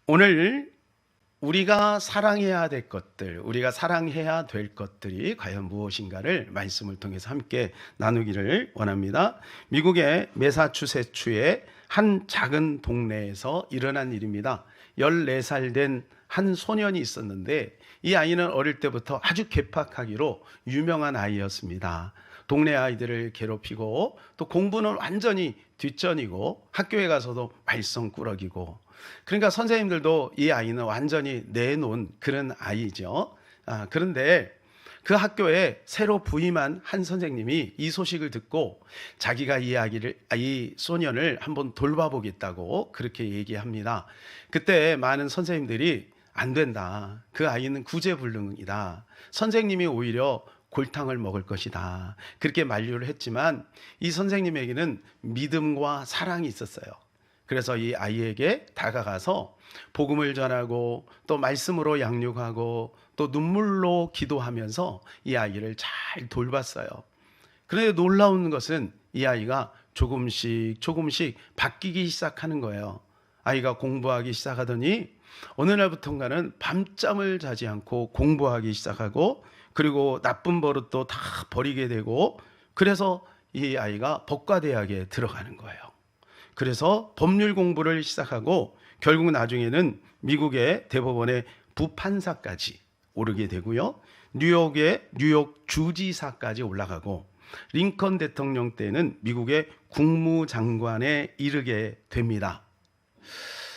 오늘 우리가 사랑해야 될 것들, 우리가 사랑해야 될 것들이 과연 무엇인가를 말씀을 통해서 함께 나누기를 원합니다. 미국의 매사추세츠의 한 작은 동네에서 일어난 일입니다. 14살 된 한 소년이 있었는데 이 아이는 어릴 때부터 아주 괴팍하기로 유명한 아이였습니다. 동네 아이들을 괴롭히고 또 공부는 완전히 뒷전이고 학교에 가서도 말썽꾸러기고, 그러니까 선생님들도 이 아이는 완전히 내놓은 그런 아이죠. 그런데 그 학교에 새로 부임한 한 선생님이 이 소식을 듣고 자기가 이 소년을 한번 돌봐보겠다고 그렇게 얘기합니다. 그때 많은 선생님들이 안 된다. 그 아이는 구제불능이다. 선생님이 오히려 골탕을 먹을 것이다. 그렇게 만류를 했지만 이 선생님에게는 믿음과 사랑이 있었어요. 그래서 이 아이에게 다가가서 복음을 전하고 또 말씀으로 양육하고 또 눈물로 기도하면서 이 아이를 잘 돌봤어요. 그런데 놀라운 것은 이 아이가 조금씩 바뀌기 시작하는 거예요. 아이가 공부하기 시작하더니 어느 날부턴가는 밤잠을 자지 않고 공부하기 시작하고, 그리고 나쁜 버릇도 다 버리게 되고, 그래서 이 아이가 법과대학에 들어가는 거예요. 그래서 법률 공부를 시작하고 결국 나중에는 미국의 대법원의 부판사까지 오르게 되고요. 뉴욕의 뉴욕 주지사까지 올라가고, 링컨 대통령 때는 미국의 국무장관에 이르게 됩니다.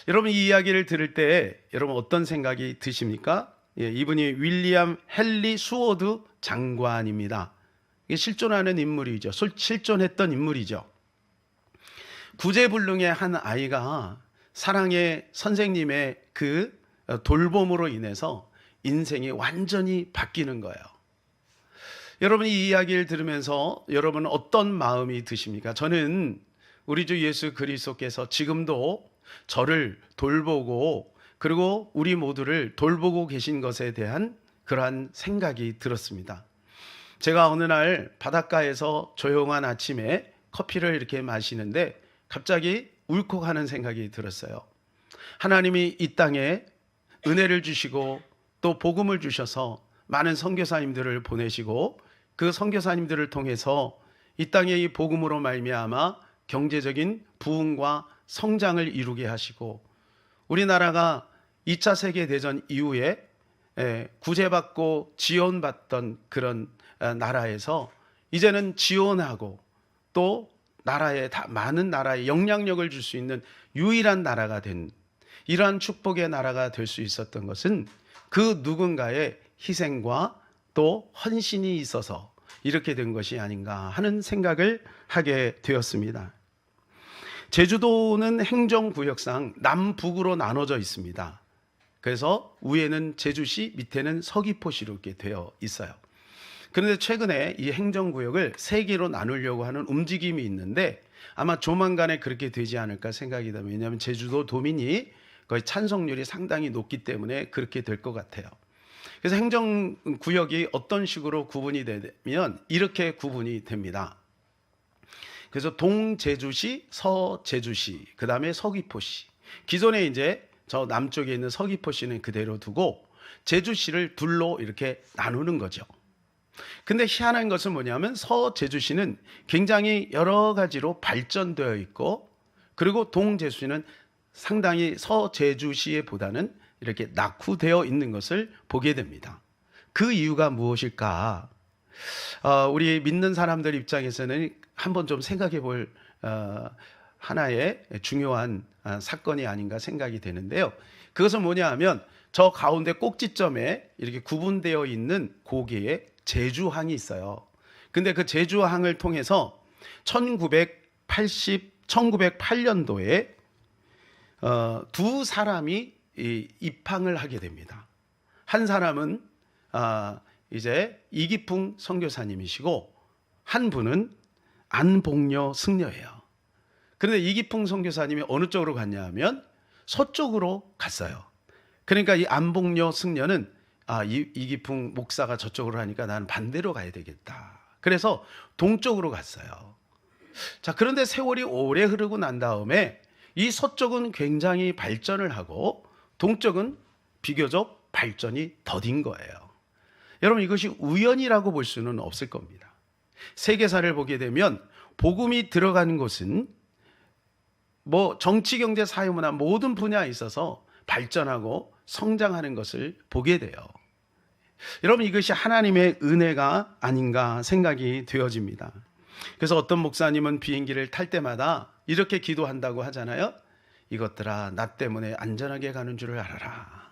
여러분, 이 이야기를 들을 때 여러분 어떤 생각이 드십니까? 이분이 윌리엄 헨리 수워드 장관입니다. 실존하는 인물이죠. 실존했던 인물이죠. 구제불능의 한 아이가 사랑의 선생님의 그 돌봄으로 인해서 인생이 완전히 바뀌는 거예요. 여러분, 이 이야기를 들으면서 여러분은 어떤 마음이 드십니까? 저는 우리 주 예수 그리스도께서 지금도 저를 돌보고 그리고 우리 모두를 돌보고 계신 것에 대한 그러한 생각이 들었습니다. 제가 어느 날 바닷가에서 조용한 아침에 커피를 이렇게 마시는데 갑자기 울컥하는 생각이 들었어요. 하나님이 이 땅에 은혜를 주시고 또 복음을 주셔서 많은 선교사님들을 보내시고 그 선교사님들을 통해서 이 땅에 이 복음으로 말미암아 경제적인 부흥과 성장을 이루게 하시고, 우리나라가 2차 세계대전 이후에 구제받고 지원받던 그런 나라에서 이제는 지원하고 또 많은 나라에 영향력을 줄 수 있는 유일한 나라가 된, 이러한 축복의 나라가 될 수 있었던 것은 그 누군가의 희생과 또 헌신이 있어서 이렇게 된 것이 아닌가 하는 생각을 하게 되었습니다. 제주도는 행정구역상 남북으로 나눠져 있습니다. 그래서 위에는 제주시, 밑에는 서귀포시로 이렇게 되어 있어요. 그런데 최근에 이 행정구역을 3개로 나누려고 하는 움직임이 있는데 아마 조만간에 그렇게 되지 않을까 생각이 듭니다. 왜냐하면 제주도 도민이 거의 찬성률이 상당히 높기 때문에 그렇게 될 것 같아요. 그래서 행정구역이 어떤 식으로 구분이 되면 이렇게 구분이 됩니다. 그래서 동제주시, 서제주시, 그 다음에 서귀포시. 기존에 이제 저 남쪽에 있는 서귀포시는 그대로 두고 제주시를 둘로 이렇게 나누는 거죠. 근데 희한한 것은 뭐냐면 서제주시는 굉장히 여러 가지로 발전되어 있고, 그리고 동제주시는 상당히 서제주시에 보다는 이렇게 낙후되어 있는 것을 보게 됩니다. 그 이유가 무엇일까? 우리 믿는 사람들 입장에서는 한번 좀 생각해 볼 하나의 중요한 사건이 아닌가 생각이 되는데요. 그것은 뭐냐 하면 저 가운데 꼭지점에 이렇게 구분되어 있는 고개에 제주항이 있어요. 근데 그 제주항을 통해서 1908년도에 두 사람이 입항을 하게 됩니다. 한 사람은 이제 이기풍 선교사님이시고 한 분은 안복녀 승려예요. 그런데 이기풍 선교사님이 어느 쪽으로 갔냐 하면 서쪽으로 갔어요. 그러니까 이 안복녀 승려는 이기풍 목사가 저쪽으로 하니까 나는 반대로 가야 되겠다. 그래서 동쪽으로 갔어요. 자, 그런데 세월이 오래 흐르고 난 다음에 이 서쪽은 굉장히 발전을 하고 동쪽은 비교적 발전이 더딘 거예요. 여러분, 이것이 우연이라고 볼 수는 없을 겁니다. 세계사를 보게 되면 복음이 들어가는 곳은 정치, 경제, 사회, 문화 모든 분야에 있어서 발전하고 성장하는 것을 보게 돼요. 여러분, 이것이 하나님의 은혜가 아닌가 생각이 되어집니다. 그래서 어떤 목사님은 비행기를 탈 때마다 이렇게 기도한다고 하잖아요. 이것들아, 나 때문에 안전하게 가는 줄을 알아라.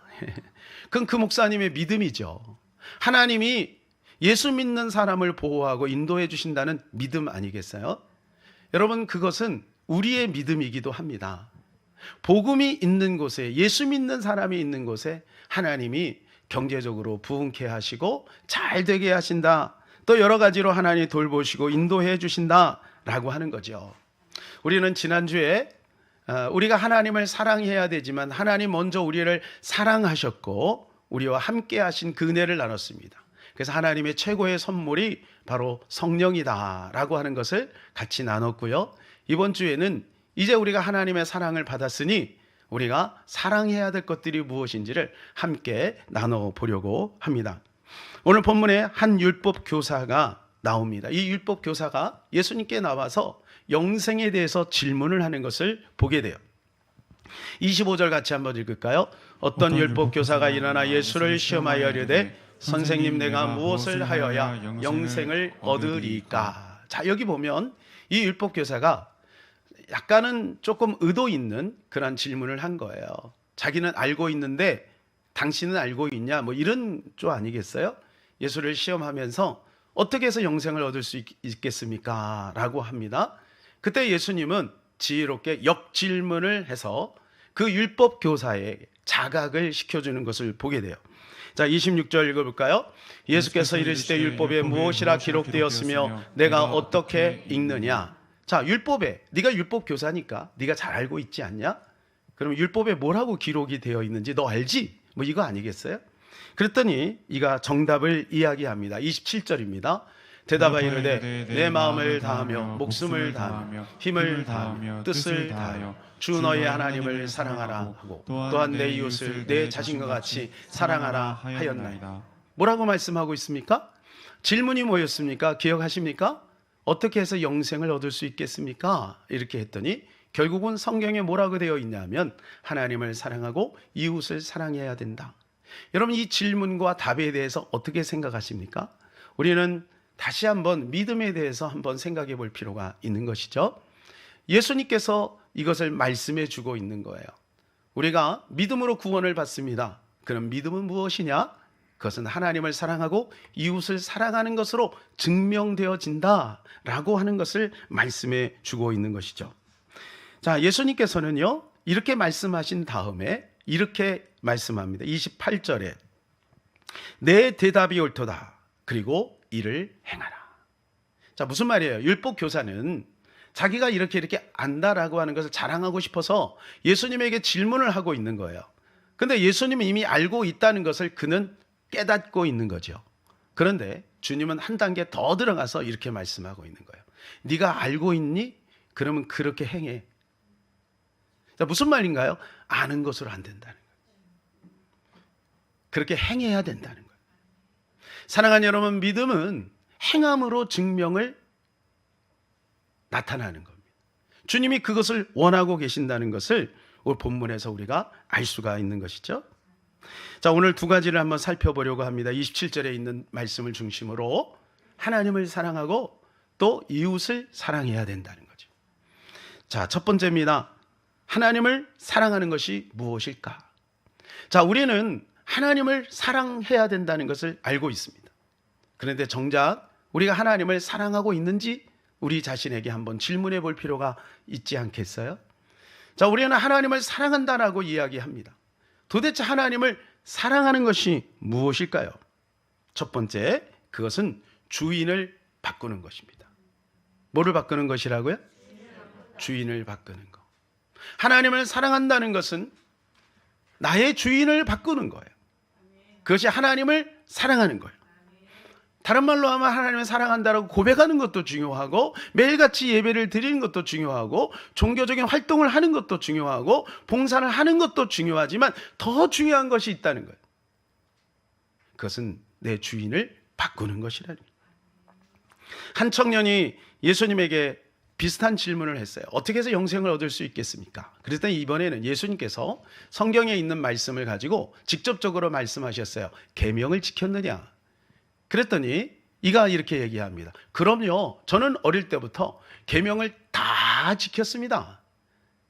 그건 그 목사님의 믿음이죠. 하나님이 예수 믿는 사람을 보호하고 인도해 주신다는 믿음 아니겠어요? 여러분, 그것은 우리의 믿음이기도 합니다. 복음이 있는 곳에, 예수 믿는 사람이 있는 곳에 하나님이 경제적으로 부흥케 하시고 잘 되게 하신다. 또 여러 가지로 하나님이 돌보시고 인도해 주신다라고 하는 거죠. 우리는 지난주에 우리가 하나님을 사랑해야 되지만 하나님 먼저 우리를 사랑하셨고 우리와 함께 하신 그 은혜를 나눴습니다. 그래서 하나님의 최고의 선물이 바로 성령이다라고 하는 것을 같이 나눴고요. 이번 주에는 이제 우리가 하나님의 사랑을 받았으니 우리가 사랑해야 될 것들이 무엇인지를 함께 나눠보려고 합니다. 오늘 본문에 한 율법 교사가 나옵니다. 이 율법 교사가 예수님께 나와서 영생에 대해서 질문을 하는 것을 보게 돼요. 25절 같이 한번 읽을까요? 어떤 율법 교사가 일어나 예수를 시험하여 이르되 선생님, 내가 무엇을 하여야 영생을 얻으리까? 자, 여기 보면 이 율법 교사가 약간은 조금 의도 있는 그런 질문을 한 거예요. 자기는 알고 있는데 당신은 알고 있냐? 이런 쪽 아니겠어요? 예수를 시험하면서 어떻게 해서 영생을 얻을 수 있겠습니까? 라고 합니다. 그때 예수님은 지혜롭게 역질문을 해서 그 율법 교사의 자각을 시켜주는 것을 보게 돼요. 자, 26절 읽어볼까요? 예수께서 이르시되 율법에 무엇이라 기록되었으며 내가 어떻게 읽느냐? 자, 율법에, 네가 율법 교사니까 네가 잘 알고 있지 않냐? 그럼 율법에 뭐라고 기록이 되어 있는지 너 알지? 이거 아니겠어요? 그랬더니 이가 정답을 이야기합니다. 27절입니다. 대답하여 이르되 내 마음을 다하며 목숨을 다하며 힘을 다하며 뜻을 다하여 주 너의 하나님을 사랑하라 하고 또한 내 이웃을 내 자신과 같이 사랑하라 하였나이다. 뭐라고 말씀하고 있습니까? 질문이 뭐였습니까? 기억하십니까? 어떻게 해서 영생을 얻을 수 있겠습니까? 이렇게 했더니 결국은 성경에 뭐라고 되어 있냐면 하나님을 사랑하고 이웃을 사랑해야 된다. 여러분, 이 질문과 답에 대해서 어떻게 생각하십니까? 우리는 다시 한번 믿음에 대해서 한번 생각해 볼 필요가 있는 것이죠. 예수님께서 이것을 말씀해 주고 있는 거예요. 우리가 믿음으로 구원을 받습니다. 그럼 믿음은 무엇이냐? 그것은 하나님을 사랑하고 이웃을 사랑하는 것으로 증명되어진다라고 하는 것을 말씀해 주고 있는 것이죠. 자, 예수님께서는요, 이렇게 말씀하신 다음에 이렇게 말씀합니다. 28절에 내 대답이 옳도다. 그리고 이를 행하라. 자, 무슨 말이에요? 율법 교사는 자기가 이렇게 안다라고 하는 것을 자랑하고 싶어서 예수님에게 질문을 하고 있는 거예요. 근데 예수님은 이미 알고 있다는 것을 그는 깨닫고 있는 거죠. 그런데 주님은 한 단계 더 들어가서 이렇게 말씀하고 있는 거예요. 네가 알고 있니? 그러면 그렇게 행해. 자, 무슨 말인가요? 아는 것으로 안 된다는 거예요. 그렇게 행해야 된다는 거예요. 사랑하는 여러분, 믿음은 행함으로 증명을 나타나는 겁니다. 주님이 그것을 원하고 계신다는 것을 오늘 본문에서 우리가 알 수가 있는 것이죠. 자, 오늘 두 가지를 한번 살펴보려고 합니다. 27절에 있는 말씀을 중심으로 하나님을 사랑하고 또 이웃을 사랑해야 된다는 거죠. 자, 첫 번째입니다. 하나님을 사랑하는 것이 무엇일까? 자, 우리는 하나님을 사랑해야 된다는 것을 알고 있습니다. 그런데 정작 우리가 하나님을 사랑하고 있는지 우리 자신에게 한번 질문해 볼 필요가 있지 않겠어요? 자, 우리는 하나님을 사랑한다라고 이야기합니다. 도대체 하나님을 사랑하는 것이 무엇일까요? 첫 번째, 그것은 주인을 바꾸는 것입니다. 뭐를 바꾸는 것이라고요? 주인을 바꾸는 것. 하나님을 사랑한다는 것은 나의 주인을 바꾸는 거예요. 그것이 하나님을 사랑하는 거예요. 다른 말로 하면 하나님을 사랑한다라고 고백하는 것도 중요하고, 매일같이 예배를 드리는 것도 중요하고, 종교적인 활동을 하는 것도 중요하고, 봉사를 하는 것도 중요하지만 더 중요한 것이 있다는 거예요. 그것은 내 주인을 바꾸는 것이라니. 한 청년이 예수님에게 비슷한 질문을 했어요. 어떻게 해서 영생을 얻을 수 있겠습니까? 그랬더니 이번에는 예수님께서 성경에 있는 말씀을 가지고 직접적으로 말씀하셨어요. 계명을 지켰느냐? 그랬더니 이가 이렇게 얘기합니다. 그럼요, 저는 어릴 때부터 계명을 다 지켰습니다.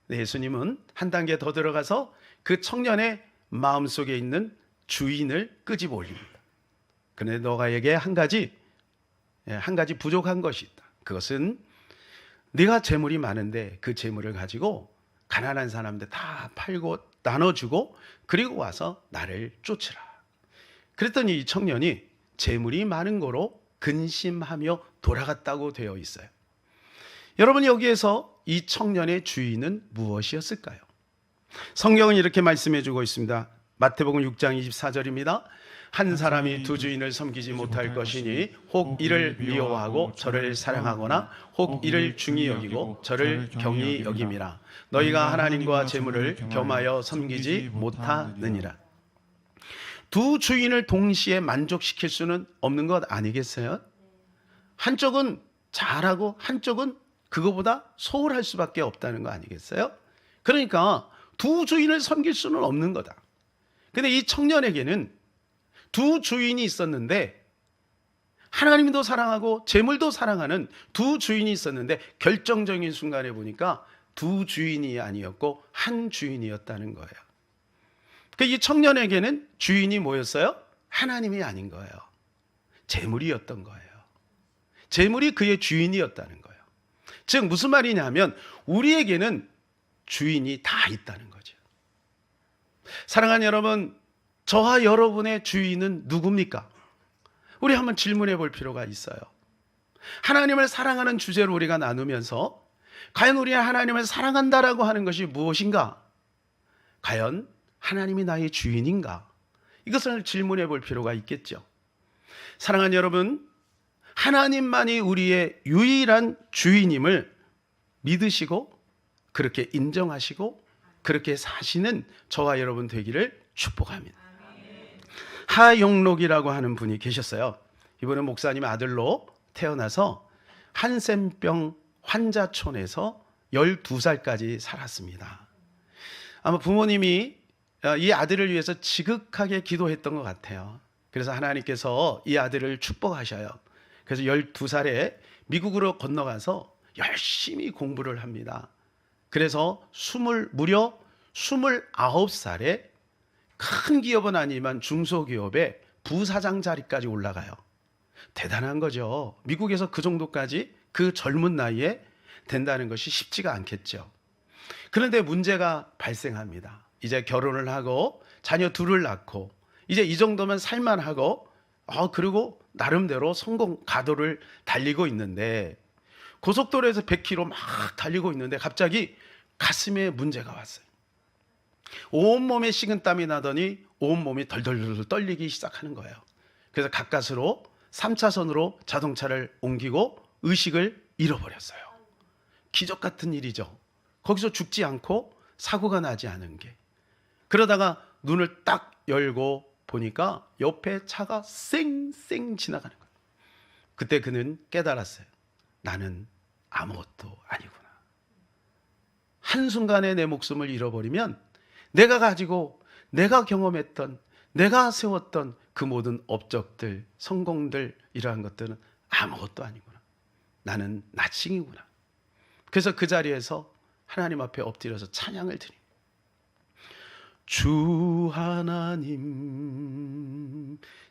예수님은 한 단계 더 들어가서 그 청년의 마음속에 있는 주인을 끄집어 올립니다. 그런데 너가에게 한 가지 부족한 것이 있다. 그것은 네가 재물이 많은데 그 재물을 가지고 가난한 사람들 다 팔고 나눠주고 그리고 와서 나를 쫓으라. 그랬더니 이 청년이 재물이 많은 거로 근심하며 돌아갔다고 되어 있어요. 여러분, 여기에서 이 청년의 주인은 무엇이었을까요? 성경은 이렇게 말씀해 주고 있습니다. 마태복음 6장 24절입니다. 한 사람이 두 주인을 섬기지 못할 것이니 혹 이를 미워하고 저를 사랑하거나 혹 이를 중히 여기고 저를 경히 여김이라. 너희가 하나님과 재물을 겸하여 섬기지 못하느니라. 두 주인을 동시에 만족시킬 수는 없는 것 아니겠어요? 한쪽은 잘하고 한쪽은 그거보다 소홀할 수밖에 없다는 거 아니겠어요? 그러니까 두 주인을 섬길 수는 없는 거다. 근데 이 청년에게는 두 주인이 있었는데, 하나님도 사랑하고 재물도 사랑하는 두 주인이 있었는데 결정적인 순간에 보니까 두 주인이 아니었고 한 주인이었다는 거예요. 이 청년에게는 주인이 뭐였어요? 하나님이 아닌 거예요. 재물이었던 거예요. 재물이 그의 주인이었다는 거예요. 즉 무슨 말이냐면 우리에게는 주인이 다 있다는 거죠. 사랑하는 여러분, 저와 여러분의 주인은 누굽니까? 우리 한번 질문해 볼 필요가 있어요. 하나님을 사랑하는 주제로 우리가 나누면서 과연 우리가 하나님을 사랑한다라고 하는 것이 무엇인가? 과연 하나님이 나의 주인인가? 이것을 질문해 볼 필요가 있겠죠. 사랑하는 여러분, 하나님만이 우리의 유일한 주인임을 믿으시고 그렇게 인정하시고 그렇게 사시는 저와 여러분 되기를 축복합니다. 하용록이라고 하는 분이 계셨어요. 이분은 목사님 아들로 태어나서 한센병 환자촌에서 12살까지 살았습니다. 아마 부모님이 이 아들을 위해서 지극하게 기도했던 것 같아요. 그래서 하나님께서 이 아들을 축복하셔요. 그래서 12살에 미국으로 건너가서 열심히 공부를 합니다. 그래서 무려 29살에 큰 기업은 아니지만 중소기업의 부사장 자리까지 올라가요. 대단한 거죠. 미국에서 그 정도까지 그 젊은 나이에 된다는 것이 쉽지가 않겠죠. 그런데 문제가 발생합니다. 이제 결혼을 하고 자녀 둘을 낳고 이제 이 정도면 살만하고 그리고 나름대로 성공 가도를 달리고 있는데 고속도로에서 100km 막 달리고 있는데 갑자기 가슴에 문제가 왔어요. 온몸에 식은땀이 나더니 온몸이 덜덜덜 떨리기 시작하는 거예요. 그래서 가까스로 3차선으로 자동차를 옮기고 의식을 잃어버렸어요. 기적 같은 일이죠. 거기서 죽지 않고 사고가 나지 않은 게. 그러다가 눈을 딱 열고 보니까 옆에 차가 쌩쌩 지나가는 거예요. 그때 그는 깨달았어요. 나는 아무것도 아니구나. 한순간에 내 목숨을 잃어버리면 내가 가지고 내가 경험했던 내가 세웠던 그 모든 업적들, 성공들 이러한 것들은 아무것도 아니구나. 나는 나칭이구나. 그래서 그 자리에서 하나님 앞에 엎드려서 찬양을 드립니다. 주 하나님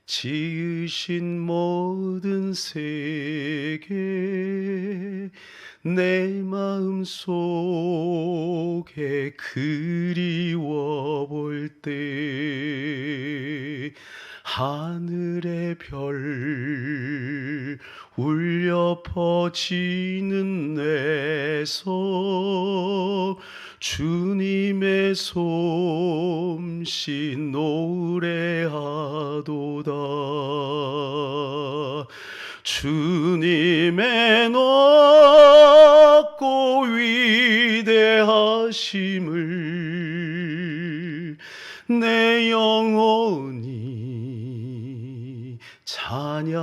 지으신 모든 세계 내 마음속에 그리워 볼 때 하늘의 별 울려 퍼지는 내서 주님의 솜씨 노래하도다. 주님의 높고 위대하심을 내 영혼이 찬양하네.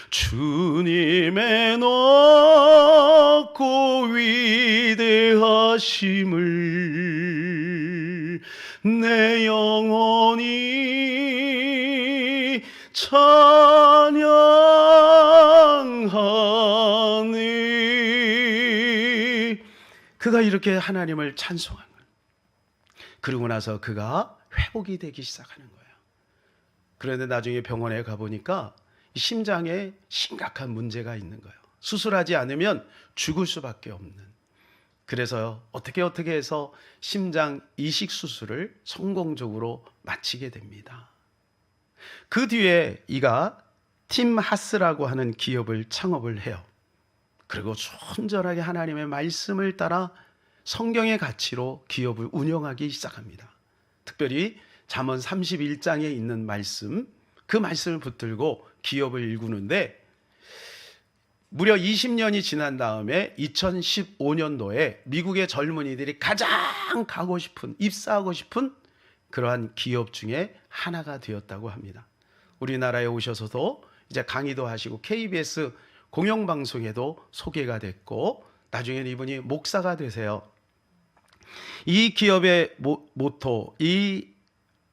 주님의 높고 위대하심을 내 영혼이 찬양하네. 그가 이렇게 하나님을 찬송한 거예요. 그러고 나서 그가 회복이 되기 시작하는 거예요. 그런데 나중에 병원에 가보니까 심장에 심각한 문제가 있는 거예요. 수술하지 않으면 죽을 수밖에 없는. 그래서 어떻게 해서 심장 이식 수술을 성공적으로 마치게 됩니다. 그 뒤에 이가 팀 하스라고 하는 기업을 창업을 해요. 그리고 순전하게 하나님의 말씀을 따라 성경의 가치로 기업을 운영하기 시작합니다. 특별히 잠언 31장에 있는 말씀, 그 말씀을 붙들고 기업을 일구는데 무려 20년이 지난 다음에 2015년도에 미국의 젊은이들이 가장 가고 싶은, 입사하고 싶은 그러한 기업 중에 하나가 되었다고 합니다. 우리나라에 오셔서도 이제 강의도 하시고 KBS 공영방송에도 소개가 됐고 나중에는 이분이 목사가 되세요. 이 기업의 모토, 이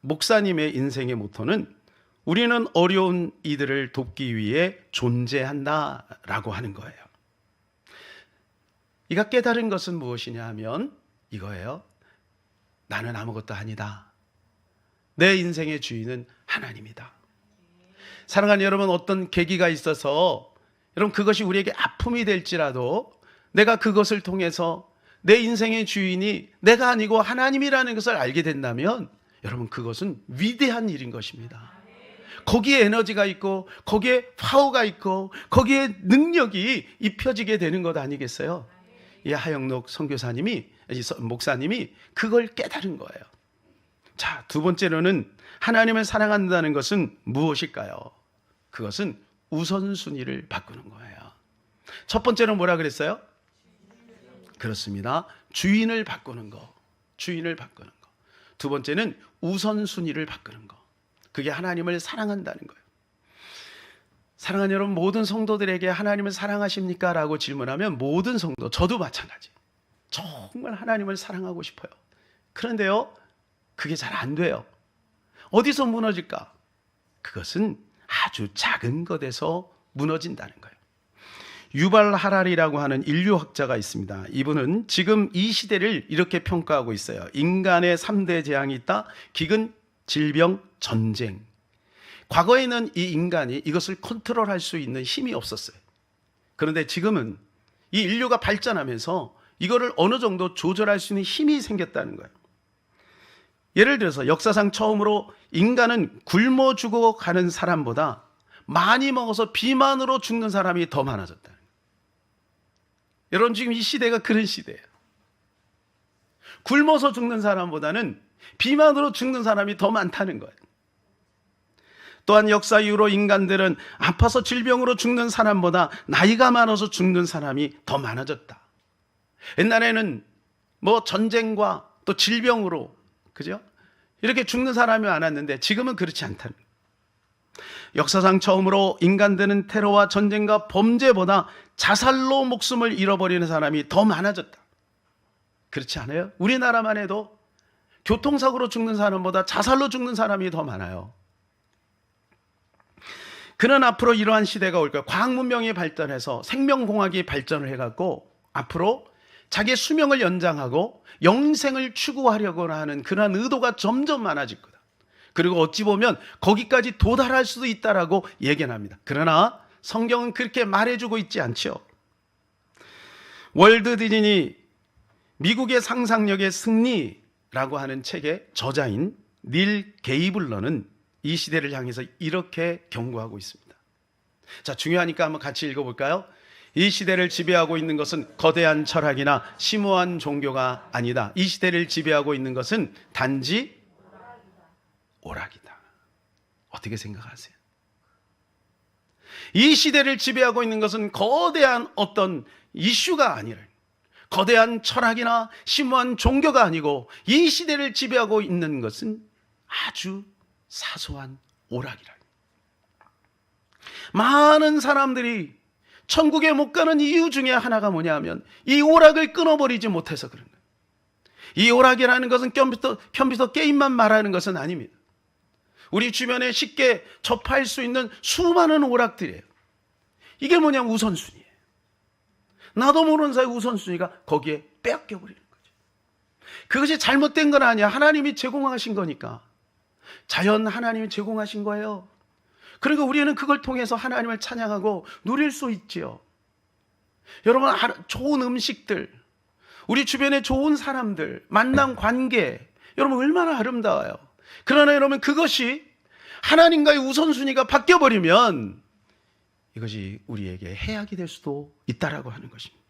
목사님의 인생의 모토는 우리는 어려운 이들을 돕기 위해 존재한다라고 하는 거예요. 이가 깨달은 것은 무엇이냐 하면 이거예요. 나는 아무것도 아니다. 내 인생의 주인은 하나님이다. 사랑하는 여러분, 어떤 계기가 있어서 여러분 그것이 우리에게 아픔이 될지라도 내가 그것을 통해서 내 인생의 주인이 내가 아니고 하나님이라는 것을 알게 된다면 여러분 그것은 위대한 일인 것입니다. 거기에 에너지가 있고 거기에 파워가 있고 거기에 능력이 입혀지게 되는 것 아니겠어요? 이 하영록 선교사님이, 목사님이 그걸 깨달은 거예요. 자, 두 번째로는 하나님을 사랑한다는 것은 무엇일까요? 그것은 우선순위를 바꾸는 거예요. 첫 번째는 뭐라 그랬어요? 그렇습니다. 주인을 바꾸는 거. 주인을 바꾸는 거. 두 번째는 우선순위를 바꾸는 거. 그게 하나님을 사랑한다는 거예요. 사랑하는 여러분, 모든 성도들에게 하나님을 사랑하십니까? 라고 질문하면 모든 성도, 저도 마찬가지. 정말 하나님을 사랑하고 싶어요. 그런데요, 그게 잘 안 돼요. 어디서 무너질까? 그것은 아주 작은 것에서 무너진다는 거예요. 유발 하랄이라고 하는 인류학자가 있습니다. 이분은 지금 이 시대를 이렇게 평가하고 있어요. 인간의 3대 재앙이 있다. 기근, 질병, 전쟁. 과거에는 이 인간이 이것을 컨트롤할 수 있는 힘이 없었어요. 그런데 지금은 이 인류가 발전하면서 이거를 어느 정도 조절할 수 있는 힘이 생겼다는 거예요. 예를 들어서 역사상 처음으로 인간은 굶어 죽어가는 사람보다 많이 먹어서 비만으로 죽는 사람이 더 많아졌다. 여러분, 지금 이 시대가 그런 시대예요. 굶어서 죽는 사람보다는 비만으로 죽는 사람이 더 많다는 거예요. 또한 역사 이후로 인간들은 아파서 질병으로 죽는 사람보다 나이가 많아서 죽는 사람이 더 많아졌다. 옛날에는 뭐 전쟁과 또 질병으로, 그죠? 이렇게 죽는 사람이 많았는데 지금은 그렇지 않다는 거예요. 역사상 처음으로 인간들은 테러와 전쟁과 범죄보다 자살로 목숨을 잃어버리는 사람이 더 많아졌다. 그렇지 않아요? 우리나라만 해도 교통사고로 죽는 사람보다 자살로 죽는 사람이 더 많아요. 그는 앞으로 이러한 시대가 올 거예요. 과학문명이 발전해서 생명공학이 발전을 해갖고 앞으로 자기의 수명을 연장하고 영생을 추구하려고 하는 그러한 의도가 점점 많아질 거다. 그리고 어찌 보면 거기까지 도달할 수도 있다라고 예견합니다. 그러나 성경은 그렇게 말해주고 있지 않죠. 월트 디즈니 미국의 상상력의 승리라고 하는 책의 저자인 닐 게이블러는 이 시대를 향해서 이렇게 경고하고 있습니다. 자, 중요하니까 한번 같이 읽어볼까요? 이 시대를 지배하고 있는 것은 거대한 철학이나 심오한 종교가 아니다. 이 시대를 지배하고 있는 것은 단지 오락이다. 어떻게 생각하세요? 이 시대를 지배하고 있는 것은 거대한 어떤 이슈가 아니라, 거대한 철학이나 심오한 종교가 아니고, 이 시대를 지배하고 있는 것은 아주 사소한 오락이라. 많은 사람들이 천국에 못 가는 이유 중에 하나가 뭐냐면 이 오락을 끊어버리지 못해서 그런 거예요. 이 오락이라는 것은 컴퓨터 게임만 말하는 것은 아닙니다. 우리 주변에 쉽게 접할 수 있는 수많은 오락들이에요. 이게 뭐냐면 우선순위예요. 나도 모르는 사이 우선순위가 거기에 빼앗겨 버리는 거죠. 그것이 잘못된 건 아니야. 하나님이 제공하신 거니까. 자연 하나님이 제공하신 거예요. 그러니까 우리는 그걸 통해서 하나님을 찬양하고 누릴 수 있지요. 여러분, 좋은 음식들, 우리 주변에 좋은 사람들, 만남 관계, 여러분 얼마나 아름다워요. 그러나 여러분, 그것이 하나님과의 우선순위가 바뀌어버리면 이것이 우리에게 해악이 될 수도 있다라고 하는 것입니다.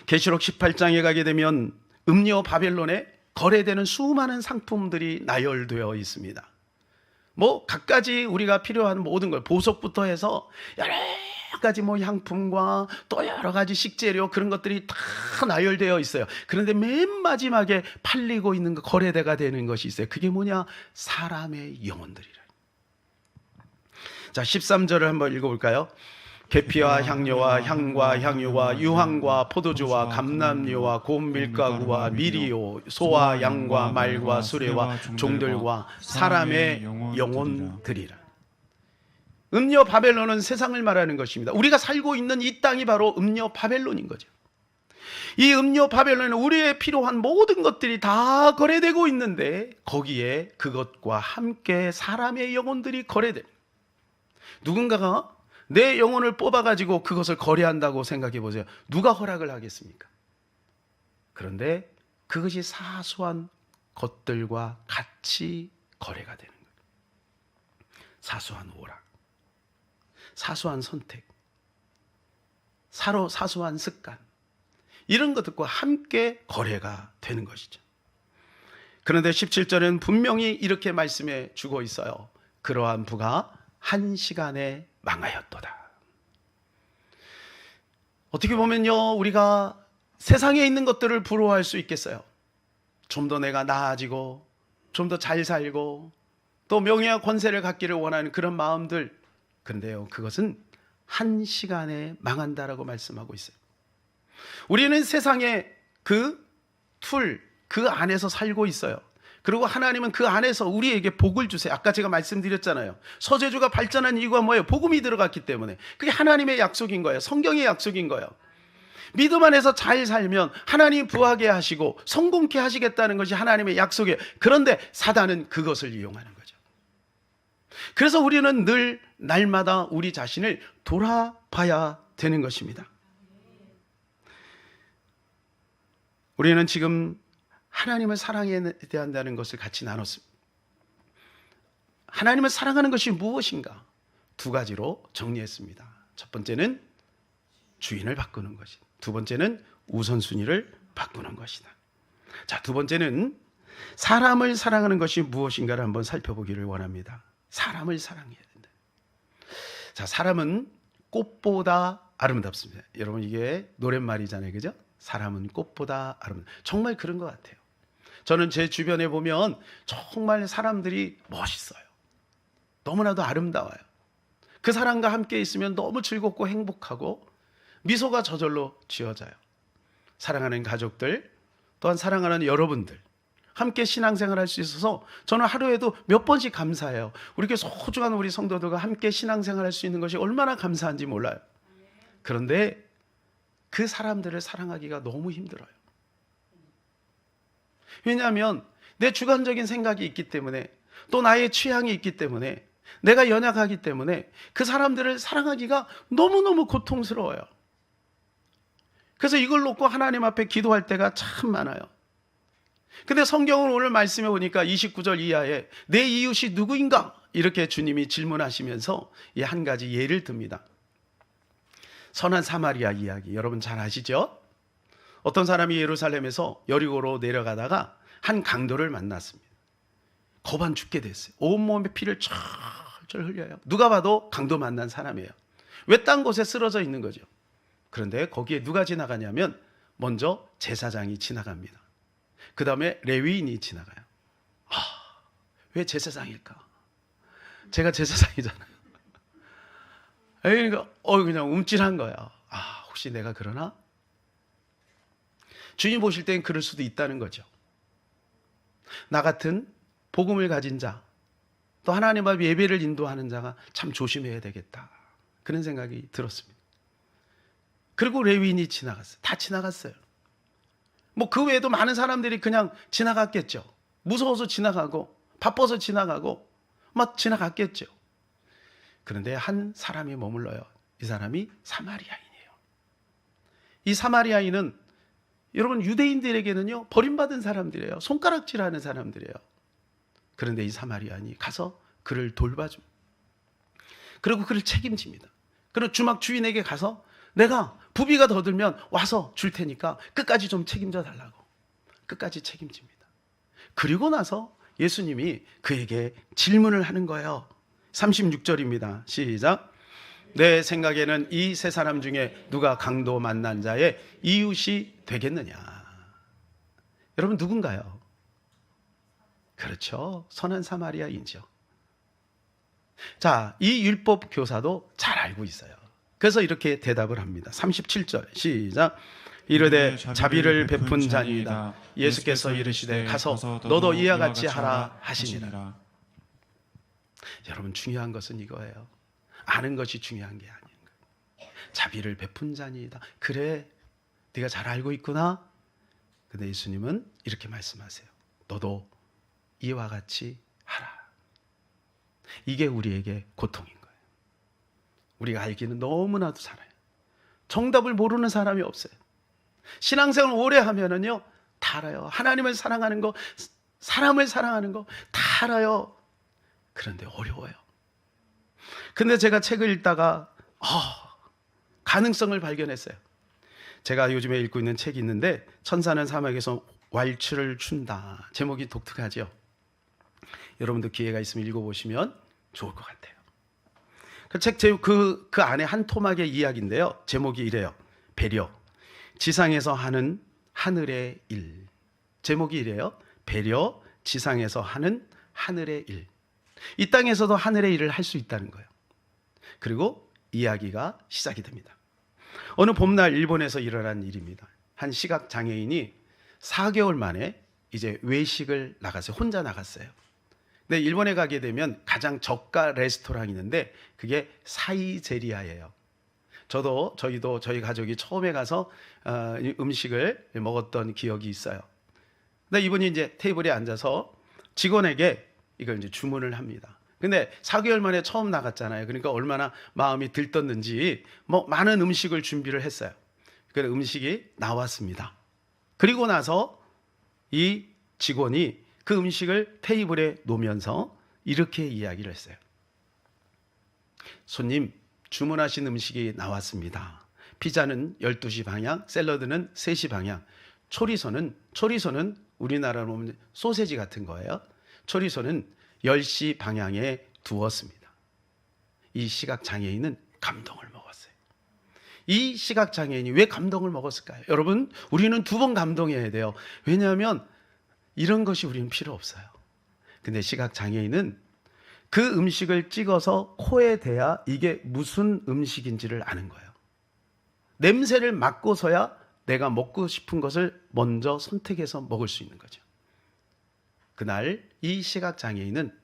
계시록 18장에 가게 되면 음료 바벨론에 거래되는 수많은 상품들이 나열되어 있습니다. 뭐 갖가지 우리가 필요한 모든 걸, 보석부터 해서 여러 가지 뭐 향품과 또 여러 가지 식재료, 그런 것들이 다 나열되어 있어요. 그런데 맨 마지막에 팔리고 있는 거, 거래대가 되는 것이 있어요. 그게 뭐냐? 사람의 영혼들이라. 자, 13절을 한번 읽어볼까요? 계피와 향료와 향과 향유와 유황과 포도주와 감람류와 고운 밀가루와 미리오, 소와 양과 말과 수레와 종들과 사람의 영혼들이라. 음료 바벨론은 세상을 말하는 것입니다. 우리가 살고 있는 이 땅이 바로 음료 바벨론인 거죠. 이 음료 바벨론은 우리의 필요한 모든 것들이 다 거래되고 있는데 거기에 그것과 함께 사람의 영혼들이 거래됩니다. 누군가가 내 영혼을 뽑아가지고 그것을 거래한다고 생각해 보세요. 누가 허락을 하겠습니까? 그런데 그것이 사소한 것들과 같이 거래가 되는 거예요. 사소한 오락, 사소한 선택, 사소한 습관, 이런 것들과 함께 거래가 되는 것이죠. 그런데 17절에는 분명히 이렇게 말씀해 주고 있어요. 그러한 부가 한 시간에 망하였도다. 어떻게 보면요, 우리가 세상에 있는 것들을 부러워할 수 있겠어요. 좀 더 내가 나아지고 좀 더 잘 살고 또 명예와 권세를 갖기를 원하는 그런 마음들. 그런데요, 그것은 한 시간에 망한다라고 말씀하고 있어요. 우리는 세상의 그 안에서 살고 있어요. 그리고 하나님은 그 안에서 우리에게 복을 주세요. 아까 제가 말씀드렸잖아요. 서재주가 발전한 이유가 뭐예요? 복음이 들어갔기 때문에. 그게 하나님의 약속인 거예요. 성경의 약속인 거예요. 믿음 안에서 잘 살면 하나님 부하게 하시고 성공케 하시겠다는 것이 하나님의 약속이에요. 그런데 사단은 그것을 이용하는 거죠. 그래서 우리는 늘 날마다 우리 자신을 돌아봐야 되는 것입니다. 우리는 지금 하나님을 사랑해야 한다는 것을 같이 나눴습니다. 하나님을 사랑하는 것이 무엇인가? 두 가지로 정리했습니다. 첫 번째는 주인을 바꾸는 것이다. 두 번째는 우선순위를 바꾸는 것이다. 자, 두 번째는 사람을 사랑하는 것이 무엇인가를 한번 살펴보기를 원합니다. 사람을 사랑해야 된다. 자, 사람은 꽃보다 아름답습니다. 여러분, 이게 노랫말이잖아요, 그죠? 사람은 꽃보다 아름답다. 정말 그런 것 같아요. 저는 제 주변에 보면 정말 사람들이 멋있어요. 너무나도 아름다워요. 그 사람과 함께 있으면 너무 즐겁고 행복하고 미소가 저절로 지어져요. 사랑하는 가족들, 또한 사랑하는 여러분들, 함께 신앙생활 할 수 있어서 저는 하루에도 몇 번씩 감사해요. 우리 소중한 우리 성도들과 함께 신앙생활 할 수 있는 것이 얼마나 감사한지 몰라요. 그런데 그 사람들을 사랑하기가 너무 힘들어요. 왜냐하면 내 주관적인 생각이 있기 때문에, 또 나의 취향이 있기 때문에, 내가 연약하기 때문에 그 사람들을 사랑하기가 너무너무 고통스러워요. 그래서 이걸 놓고 하나님 앞에 기도할 때가 참 많아요. 근데 성경을 오늘 말씀해 보니까 29절 이하에 내 이웃이 누구인가? 이렇게 주님이 질문하시면서 이 한 가지 예를 듭니다. 선한 사마리아 이야기, 여러분 잘 아시죠? 어떤 사람이 예루살렘에서 여리고로 내려가다가 한 강도를 만났습니다. 거반 죽게 됐어요. 온몸에 피를 철철 흘려요. 누가 봐도 강도 만난 사람이에요. 외딴 곳에 쓰러져 있는 거죠. 그런데 거기에 누가 지나가냐면 먼저 제사장이 지나갑니다. 그 다음에 레위인이 지나가요. 왜 제사장일까? 제가 제사장이잖아요. 그러니까 그냥 움찔한 거야. 혹시 내가 그러나? 주님 보실 땐 그럴 수도 있다는 거죠. 나 같은 복음을 가진 자, 또 하나님 앞 예배를 인도하는 자가 참 조심해야 되겠다, 그런 생각이 들었습니다. 그리고 레위인이 지나갔어요. 다 지나갔어요. 뭐 그 외에도 많은 사람들이 그냥 지나갔겠죠. 무서워서 지나가고 바빠서 지나가고 막 지나갔겠죠. 그런데 한 사람이 머물러요. 이 사람이 사마리아인이에요. 이 사마리아인은 여러분 유대인들에게는요 버림받은 사람들이에요. 손가락질하는 사람들이에요. 그런데 이 사마리아인이 가서 그를 돌봐줍니다. 그리고 그를 책임집니다. 그리고 주막 주인에게 가서 내가 부비가 더 들면 와서 줄 테니까 끝까지 좀 책임져 달라고. 끝까지 책임집니다. 그리고 나서 예수님이 그에게 질문을 하는 거예요. 36절입니다. 시작. 내 생각에는 이 세 사람 중에 누가 강도 만난 자의 이웃이 되겠느냐? 여러분 누군가요? 그렇죠. 선한 사마리아인이죠. 자, 이 율법 교사도 잘 알고 있어요. 그래서 이렇게 대답을 합니다. 37절 시작. 이르되 자비를 베푼 자니이다. 예수께서 이르시되 가서 너도 이와 같이 하라 하시니라. 여러분 중요한 것은 이거예요. 아는 것이 중요한 게 아닌 거예요. 자비를 베푼 자니이다. 그래, 네가 잘 알고 있구나. 근데 예수님은 이렇게 말씀하세요. 너도 이와 같이 하라. 이게 우리에게 고통인 거예요. 우리가 알기는 너무나도 잘해요. 정답을 모르는 사람이 없어요. 신앙생활 오래 하면은요 다 알아요. 하나님을 사랑하는 거, 사람을 사랑하는 거 다 알아요. 그런데 어려워요. 근데 제가 책을 읽다가 가능성을 발견했어요. 제가 요즘에 읽고 있는 책이 있는데 천사는 사막에서 왈츠를 춘다. 제목이 독특하죠. 여러분도 기회가 있으면 읽어보시면 좋을 것 같아요. 그 안에 한 토막의 이야기인데요. 제목이 이래요. 배려. 지상에서 하는 하늘의 일. 제목이 이래요. 배려. 지상에서 하는 하늘의 일. 이 땅에서도 하늘의 일을 할 수 있다는 거예요. 그리고 이야기가 시작이 됩니다. 어느 봄날 일본에서 일어난 일입니다. 한 시각 장애인이 4개월 만에 이제 외식을 나갔어요. 혼자 나갔어요. 근데 일본에 가게 되면 가장 저가 레스토랑이 있는데 그게 사이제리아예요. 저희도 저희 가족이 처음에 가서 음식을 먹었던 기억이 있어요. 근데 이분이 이제 테이블에 앉아서 직원에게 이걸 이제 주문을 합니다. 근데 4개월 만에 처음 나갔잖아요. 그러니까 얼마나 마음이 들떴는지 뭐 많은 음식을 준비를 했어요. 그래서 음식이 나왔습니다. 그리고 나서 이 직원이 그 음식을 테이블에 놓으면서 이렇게 이야기를 했어요. 손님, 주문하신 음식이 나왔습니다. 피자는 12시 방향, 샐러드는 3시 방향, 초리소는 우리나라로 보면 소세지 같은 거예요. 초리소는 10시 방향에 두었습니다. 이 시각장애인은 감동을 먹었어요. 이 시각장애인이 왜 감동을 먹었을까요? 여러분, 우리는 2번 감동해야 돼요. 왜냐하면 이런 것이 우리는 필요 없어요. 근데 시각장애인은 그 음식을 찍어서 코에 대야 이게 무슨 음식인지를 아는 거예요. 냄새를 맡고서야 내가 먹고 싶은 것을 먼저 선택해서 먹을 수 있는 거죠. 그날 이 시각장애인은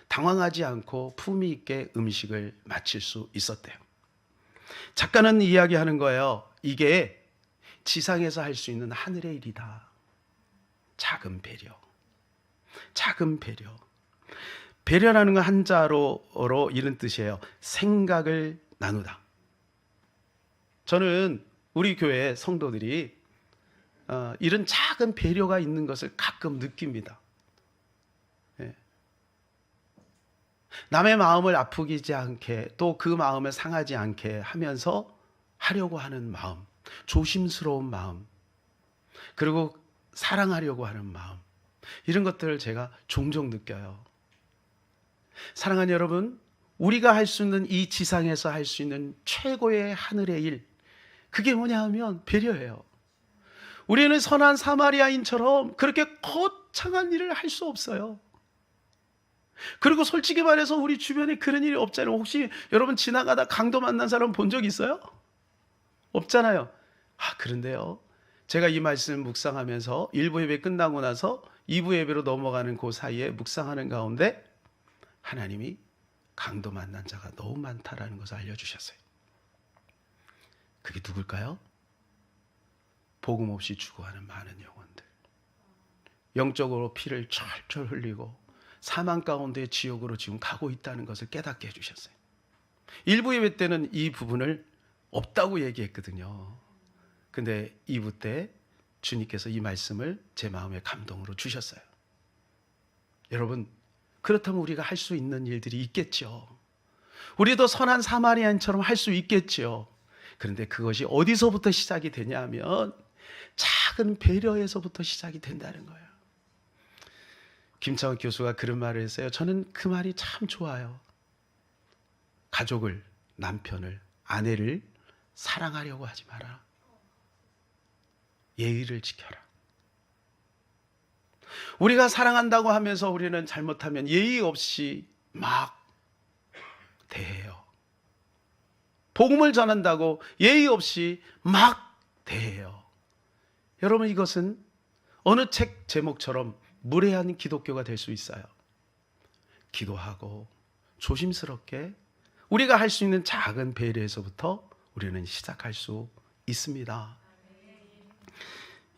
당황하지 않고 품위 있게 음식을 마칠 수 있었대요. 작가는 이야기하는 거예요. 이게 지상에서 할 수 있는 하늘의 일이다. 작은 배려. 작은 배려. 배려라는 건 한자로 이런 뜻이에요. 생각을 나누다. 저는 우리 교회 성도들이 이런 작은 배려가 있는 것을 가끔 느낍니다. 남의 마음을 아프게 않게 또 그 마음을 상하지 않게 하면서 하려고 하는 마음, 조심스러운 마음, 그리고 사랑하려고 하는 마음, 이런 것들을 제가 종종 느껴요. 사랑하는 여러분, 우리가 할 수 있는 이 지상에서 할 수 있는 최고의 하늘의 일, 그게 뭐냐 하면 배려예요. 우리는 선한 사마리아인처럼 그렇게 거창한 일을 할 수 없어요. 그리고 솔직히 말해서 우리 주변에 그런 일이 없잖아요. 혹시 여러분 지나가다 강도 만난 사람 본 적 있어요? 없잖아요. 그런데요, 제가 이 말씀을 묵상하면서 1부 예배 끝나고 나서 2부 예배로 넘어가는 그 사이에 묵상하는 가운데 하나님이 강도 만난 자가 너무 많다라는 것을 알려주셨어요. 그게 누굴까요? 복음 없이 죽어가는 많은 영혼들, 영적으로 피를 철철 흘리고 사망 가운데 지옥으로 지금 가고 있다는 것을 깨닫게 해주셨어요. 1부 예배 때는 이 부분을 없다고 얘기했거든요. 근데 2부 때 주님께서 이 말씀을 제 마음의 감동으로 주셨어요. 여러분, 그렇다면 우리가 할 수 있는 일들이 있겠죠. 우리도 선한 사마리아인처럼 할 수 있겠죠. 그런데 그것이 어디서부터 시작이 되냐면 작은 배려에서부터 시작이 된다는 거예요. 김창원 교수가 그런 말을 했어요. 저는 그 말이 참 좋아요. 가족을, 남편을, 아내를 사랑하려고 하지 마라. 예의를 지켜라. 우리가 사랑한다고 하면서 우리는 잘못하면 예의 없이 막 대해요. 복음을 전한다고 예의 없이 막 대해요. 여러분, 이것은 어느 책 제목처럼 무례한 기독교가 될 수 있어요. 기도하고 조심스럽게 우리가 할 수 있는 작은 배려에서부터 우리는 시작할 수 있습니다.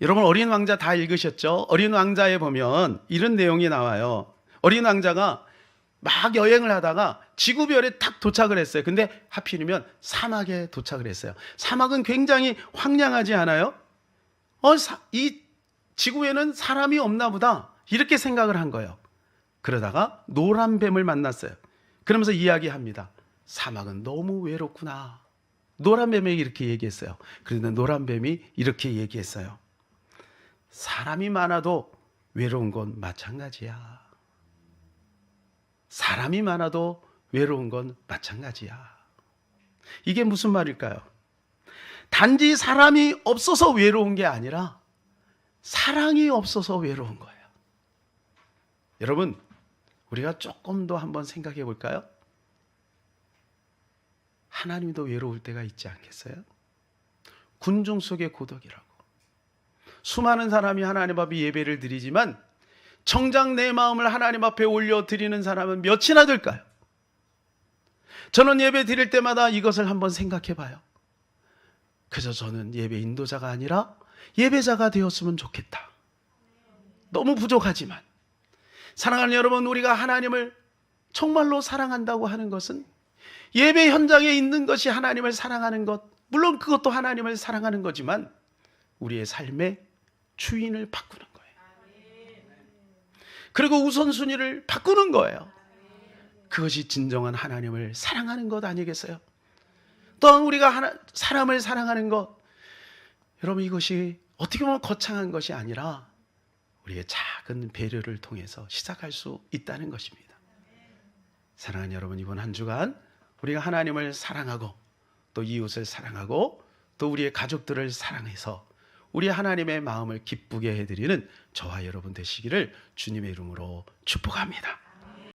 여러분, 어린 왕자 다 읽으셨죠? 어린 왕자에 보면 이런 내용이 나와요. 어린 왕자가 막 여행을 하다가 지구별에 딱 도착을 했어요. 근데 하필이면 사막에 도착을 했어요. 사막은 굉장히 황량하지 않아요? 이 지구에는 사람이 없나 보다, 이렇게 생각을 한 거예요. 그러다가 노란 뱀을 만났어요. 그러면서 이야기합니다. 사막은 너무 외롭구나. 노란 뱀에게 이렇게 얘기했어요. 그런데 노란 뱀이 이렇게 얘기했어요. 사람이 많아도 외로운 건 마찬가지야. 사람이 많아도 외로운 건 마찬가지야. 이게 무슨 말일까요? 단지 사람이 없어서 외로운 게 아니라 사랑이 없어서 외로운 거예요. 여러분, 우리가 조금 더 한번 생각해 볼까요? 하나님도 외로울 때가 있지 않겠어요? 군중 속의 고독이라고. 수많은 사람이 하나님 앞에 예배를 드리지만 정작 내 마음을 하나님 앞에 올려드리는 사람은 몇이나 될까요? 저는 예배 드릴 때마다 이것을 한번 생각해 봐요. 그저 저는 예배 인도자가 아니라 예배자가 되었으면 좋겠다. 너무 부족하지만, 사랑하는 여러분, 우리가 하나님을 정말로 사랑한다고 하는 것은 예배 현장에 있는 것이 하나님을 사랑하는 것, 물론 그것도 하나님을 사랑하는 거지만 우리의 삶의 주인을 바꾸는 거예요. 그리고 우선순위를 바꾸는 거예요. 그것이 진정한 하나님을 사랑하는 것 아니겠어요? 또한 우리가 사람을 사랑하는 것, 여러분, 이것이 어떻게 보면 거창한 것이 아니라 우리의 작은 배려를 통해서 시작할 수 있다는 것입니다. 사랑하는 여러분, 이번 한 주간 우리가 하나님을 사랑하고 또 이웃을 사랑하고 또 우리의 가족들을 사랑해서 우리 하나님의 마음을 기쁘게 해드리는 저와 여러분 되시기를 주님의 이름으로 축복합니다.